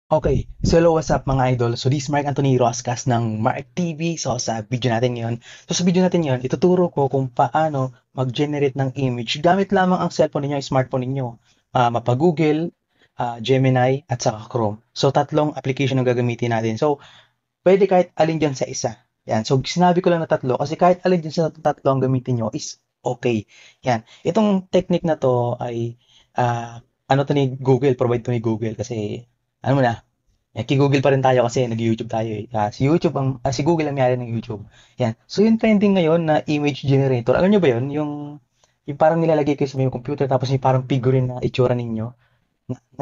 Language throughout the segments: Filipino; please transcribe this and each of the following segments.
Okay, so hello, what's up mga idol? So this is Mark Anthony Roscas ng Mark TV. So sa video natin ngayon, ituturo ko kung paano mag-generate ng image gamit lamang ang cellphone ninyo, smartphone ninyo. Mapa-Google, Gemini, at saka Chrome. So tatlong application ang gagamitin natin. So pwede kahit alin dyan sa isa. Yan. So sinabi ko lang na tatlo kasi kahit alin dyan sa tatlo ang gamitin nyo is okay. Yan. Itong technique na to ay ano to ni Google, provide to ni Google kasi ano mo na, kay-Google pa rin tayo kasi nag-YouTube tayo eh. Si Google ang may ng YouTube. Yan. So yung trending ngayon na image generator, alam nyo ba yun? Yung parang nilalagay kayo sa may computer tapos may parang figurine na itsura ninyo.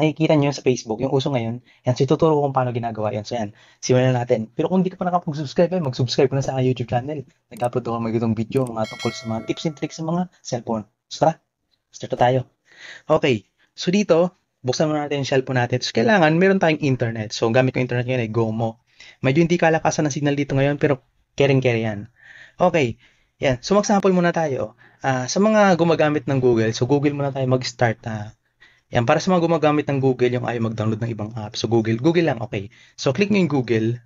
Nakikita nyo sa Facebook, yung uso ngayon. Yan, so tuturo ko kung paano ginagawa yan. So yan, simulan natin. Pero kung hindi ka pa nakapag-subscribe, mag-subscribe ka na sa aking YouTube channel. Nag-upload ako mga ganitong video, mga tungkol sa mga tips and tricks sa mga cellphone. So tara, start na tayo. Okay, so dito, buksan muna natin yung cellphone natin. So kailangan, meron tayong internet. So gamit ko internet ngayon ay GoMo. Medyo hindi kalakasan ng signal dito ngayon, pero kering-kere yan. Okay, yan. So mag-sample muna tayo. Sa mga gumagamit ng Google, so Google muna tayo mag-start. Yan, para sa mga gumagamit ng Google, yung ayaw mag-download ng ibang app. So Google lang, okay. So click nyo yung Google.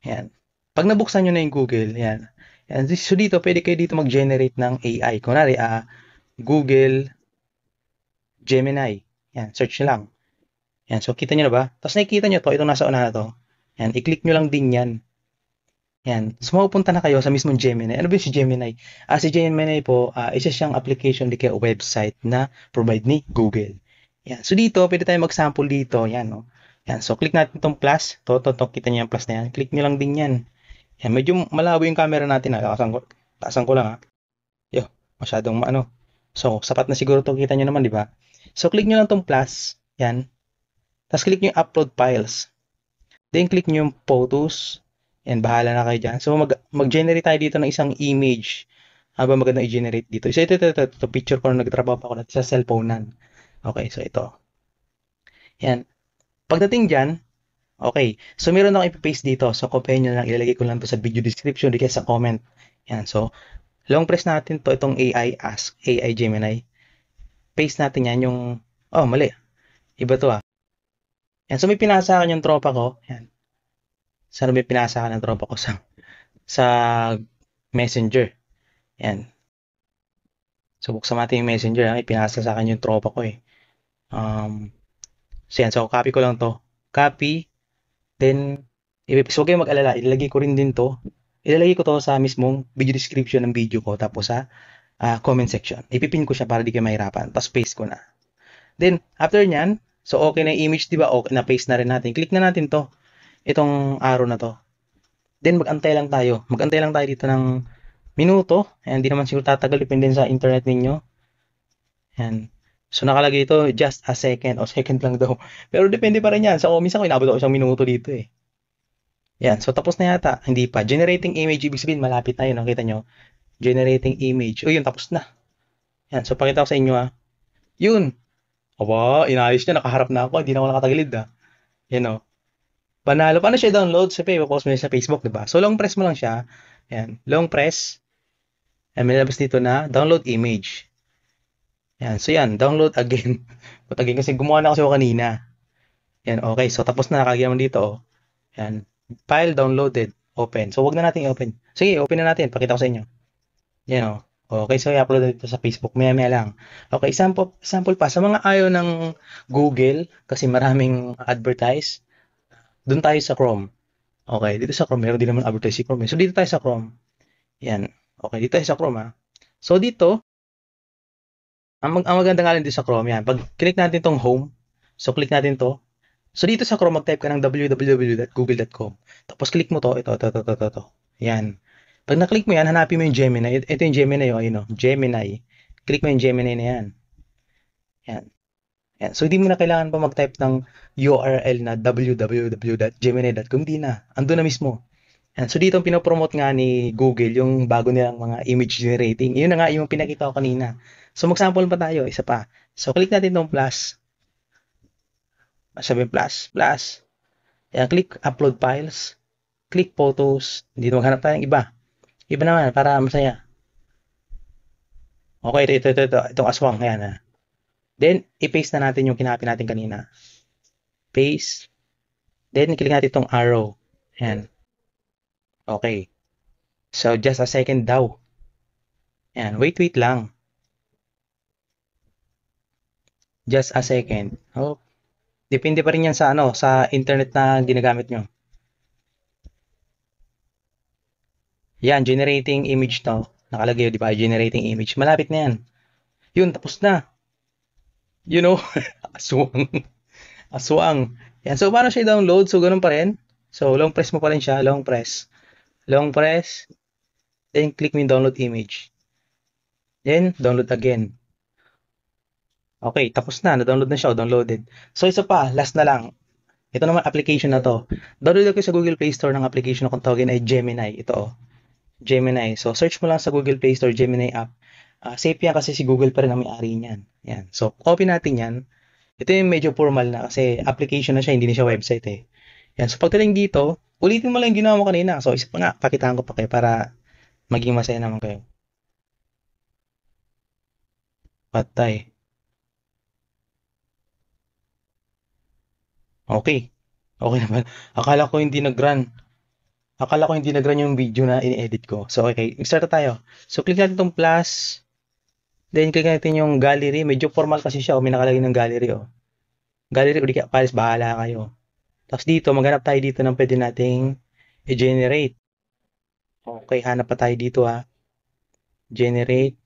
Yan. Pag nabuksan nyo na yung Google, yan. Yan. So dito, pwede kayo dito mag-generate ng AI. Kunwari, Google Gemini. Yan, search nyo lang. Yan, so kita nyo na ba? Tapos nakikita nyo to, itong nasa una na to. Yan, i-click nyo lang din yan. Yan, so mapupunta na kayo sa mismong Gemini. Ano ba si Gemini? Si Gemini po, isa siyang application di kaya website na provide ni Google. Yan, so dito, pwede tayo mag-sample dito. Yan, no? Yan, so click natin itong plus. Kita nyo yung plus na yan. Click nyo lang din yan. Yan, medyo malabo yung camera natin. Taasan ko lang ha. Yo, masyadong ano. So, sapat na siguro to, kita nyo naman, di ba? So, click nyo lang itong plus. Yan. Tapos click nyo yung upload files. Then click nyo yung photos. Yan, bahala na kayo dyan. So mag-generate tayo dito ng isang image. Habang magandang i-generate dito. So ito, picture ko na nagtrabaho pa ako natin sa cellphone nan. Okay, so ito. Yan. Pagdating dyan, okay. So meron akong ipapaste dito. So copy nyo lang, ilalagay ko lang to sa video description, di kaya sa comment. Yan, so long press natin to, itong AI Gemini. Paste natin yan yung, mali. Iba to. Yan, so may pinasa akin yung tropa ko. Yan. Sana may pinasa akin ng tropa ko sa Messenger. Yan. So buksan natin yung Messenger. May pinasa sa akin yung tropa ko eh. So yan, so copy ko lang to. Copy. Then, so huwag kayong mag-alala. Ilalagay ko rin din to. Ilalagay ko to sa mismong video description ng video ko. Tapos sa comment section. Ipipin ko siya para di kayo mahirapan. Tapos paste ko na. Then, after nyan, so okay na yung image, di ba? Okay, na-paste na rin natin. Click na natin to. Itong arrow na to. Then, mag-antay lang tayo. Mag-antay lang tayo dito ng minuto. Ayan, hindi naman siguro tatagal. Depende sa internet ninyo. Ayan. So, nakalagay ito just a second o second lang daw. Pero depende pa rin yan. So, minsan ko inabot ako isang minuto dito eh. Yan. So, tapos na yata. Hindi pa. Generating image. Ibig sabihin, malapit na yun. Nakita nyo? Generating image. O, yun. Tapos na. Yan. So, pakita ko sa inyo Yun. Aba, inayos niya. Nakaharap na ako. Hindi na ako nakatagilid Yan o. Panalo. Paano siya download? Siyempre, ipopost mo siya sa Facebook, diba? So, long press mo lang siya. Yan. Long press. Yan, may labas dito na download image. Yan. So, yan. Download again. But again, kasi gumawa na kasi ako kanina. Yan. Okay. So, tapos na nakalagay mo dito. Yan. File downloaded. Open. So, wag na natin open. Sige, open na natin. Pakita ko sa inyo. Yan o. Okay, so i-upload dito sa Facebook. Maya-maya lang. Okay, sample pa. Sa mga ayaw ng Google, kasi maraming advertise, doon tayo sa Chrome. Okay, dito sa Chrome, meron din naman advertise si Chrome. So, dito tayo sa Chrome. Yan. Okay, dito tayo sa Chrome So, dito, ang maganda nga lang dito sa Chrome, yan. Pag click natin tong home, so click natin to. So, dito sa Chrome, mag-type ka ng www.google.com. Tapos, click mo to. Ito. Yan. Pag na-click mo yan, hanapin mo yung Gemini. Ito yung Gemini Gemini. Click mo yung Gemini na yan. Yan. Yan. So, hindi mo na kailangan pa mag-type ng URL na www.gemini.com. Hindi na. Ando na mismo. Yan. So, dito ang pinopromote nga ni Google yung bago nilang mga image generating. Yun na nga yung pinakita ko kanina. So, mag-sample pa tayo. Isa pa. So, click natin tong plus. Sabi plus. Yan. Click upload files. Click photos. Dito maghanap tayo ng iba. Iba naman, para masaya. Okay, ito. Itong aswang. Ayan Then, i-paste na natin yung kinapi natin kanina. Paste. Then, click natin itong arrow. Yan. Okay. So, just a second daw. Yan. Wait lang. Just a second. Oh, depende pa rin yan sa ano, sa internet na ginagamit nyo. Yan, generating image to. Nakalagay, di ba? Generating image. Malapit na yan. Yun, tapos na. You know, aswang. Aswang. Yan, so paano siya download? So, ganun pa rin. So, long press mo pa rin siya. Long press. Long press. Then, click mo yung download image. Then, download again. Okay, tapos na. Na-download na siya. Downloaded. So, isa pa. Last na lang. Ito naman application na to. Download ko sa Google Play Store ng application na kung tawagin ay Gemini. Ito oh. Gemini. So, search mo lang sa Google Play Store, Gemini app. Safe yan kasi si Google pa rin ang may-ari niyan. Yan. So, copy natin yan. Ito yung medyo formal na kasi application na siya, hindi na siya website eh. Yan. So, pagdating dito, ulitin mo lang yung ginawa mo kanina. So, isa pa nga, pakitaan ko pa kayo para maging masaya naman kayo. Patay. Okay. Okay naman. Akala ko hindi nag-run yung video na in-edit ko. So, okay. Start na tayo. So, click natin itong plus. Then, click natin yung gallery. Medyo formal kasi siya. May nakalagay ng gallery. Oh. Gallery o di kaya files, bahala kayo. Tapos dito, maghanap tayo dito ng pwede nating i-generate. Okay, hanap pa tayo dito ha. Generate.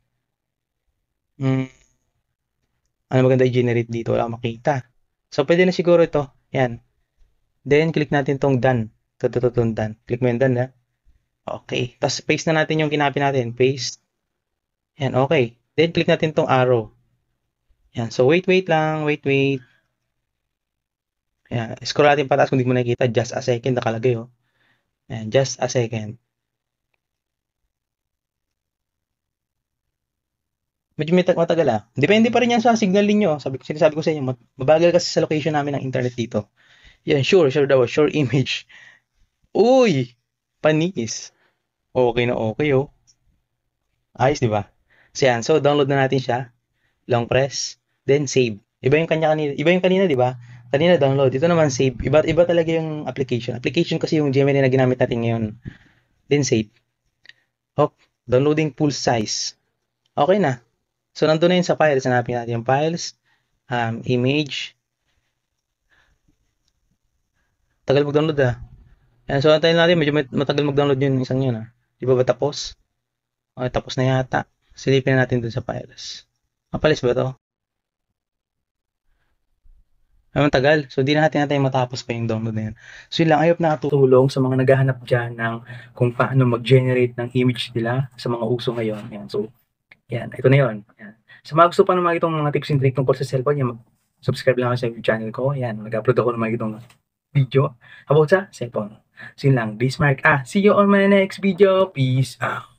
Ano maganda i-generate dito? Wala akong makita. So, pwede na siguro ito. Yan. Then, click natin tong done. Ito, done. Click mo yung done ha. Okay. Tapos, paste na natin yung kinapin natin. Paste. Yan, okay. Then, click natin tong arrow. Yan. So, wait lang. Wait. Yan. Scroll natin pataas kung di mo nakikita. Just a second nakalagay oh. Yan. Just a second. Medyo matagal ah. Depende pa rin yan sa signal ninyo. Sinasabi ko sa inyo, mabagal kasi sa location namin ng internet dito. Yan, sure daw. Sure image. Uy! Panis. Okay na okay oh. Ayos, di ba? So yan. So, download na natin siya. Long press. Then, save. Iba yung kanina, di ba? Kanina download. Ito naman save. Iba talaga yung application. Application kasi yung Gemini na ginamit natin ngayon. Then, save. Hop. Downloading full size. Okay na. So, nandun na yun sa files. Hanapin natin yung files. Image. Tagal mag-download ah. Yan, so, antayin natin. Medyo matagal mag-download yun. Isang yun ah. Di ba tapos? Okay, tapos na yata. Silipin na natin dun sa files. Mapalis ba to? Ay, tagal. So, di natin matapos pa yung download na yan. So, yun lang. I hope nakatulong sa mga naghahanap dyan ng kung paano mag-generate ng image nila sa mga uso ngayon. Yan. So, yan. Ito na yun. Yan. Sa mga gusto pa naman itong mga tips and tricks tungkol sa cellphone, yan, mag-subscribe lang ako sa channel ko. Yan. Nag-upload ako ng mga itong video about sa cellphone. So, yun lang. Bismarck. See you on my next video. Peace out.